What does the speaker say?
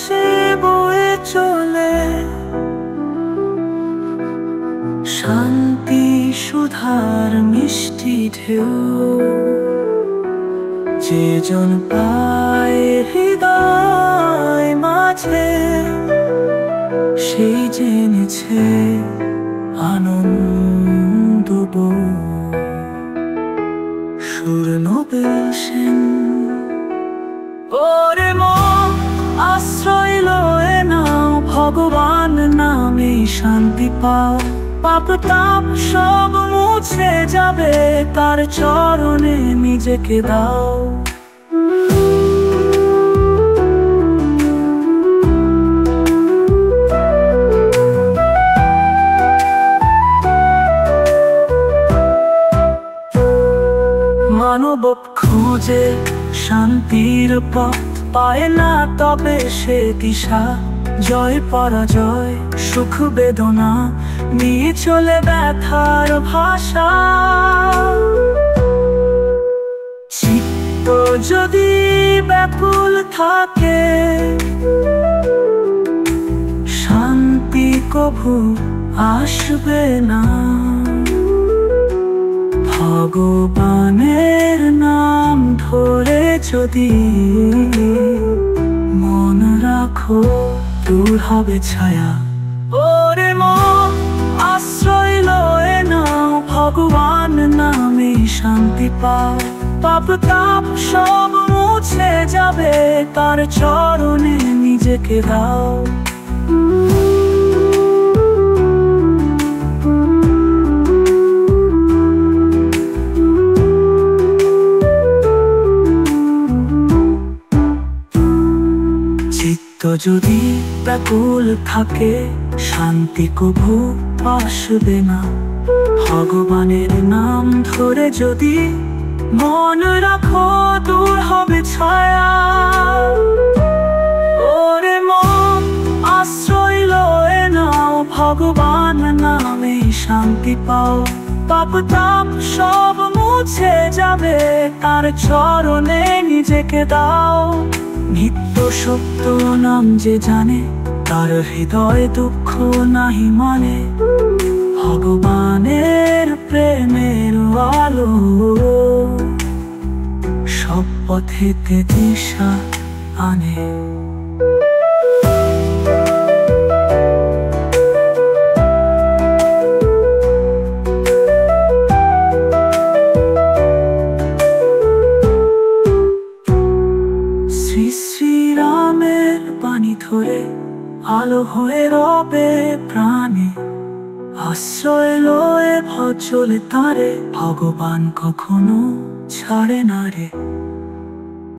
আকাশে বয়ে চলে শান্তি সুধার মিষ্টি ঢেউ। যে জন পায় হৃদয় মাঝে, সেই জেনেছে আনন্দ বউ। সুর নোবেল সেন। ওরে মন আশ্রয় লয়ে নাও, ভগবান নামে শান্তি পাও। পাপ তাপ সব মুছে যাবে, তার চরণে নিজেকে দাও। মানব খোঁজে শান্তির পথ, পায় না তবে সে দিশা। জয় পরাজয় সুখ বেদনা নিয়ে চলে ব্যথার ভাষা। চিত্ত যদি ব্যাকুল থাকে, শান্তি কভু আসবে না। ভগবানের নাম ধরে যদি মন রাখো, দূর হবে ছায়া। ওরে মন আশ্রয় লয়ে নাও, ভগবান নামে শান্তি পাও। পাপ তাপ সব মুছে যাবে, তার চরণে নিজেকে দাও। যদি ব্যাকুল থাকে, শান্তি কভু আসবে না। ভগবানের নাম ধরে যদি মন রাখো, দূর হবে ছায়া। ওরে মন আশ্রয় লয়ে নাও, ভগবান নামে শান্তি পাও। পাপ তাপ সব মুছে যাবে, তার চরণে নিজেকে দাও। নিত্য সত্য নাম যে জানে, তার হৃদয় দুঃখ নাহি মানে। ভগবানের প্রেমের আলো সব পথেতে দিশা আনে। শ্রীরামের বাণী ধরে আলো হয়ে রবে প্রাণে। আশ্রয় লয়ে ভজ চলে তারে, ভগবান কখনো ছাড়ে না রে।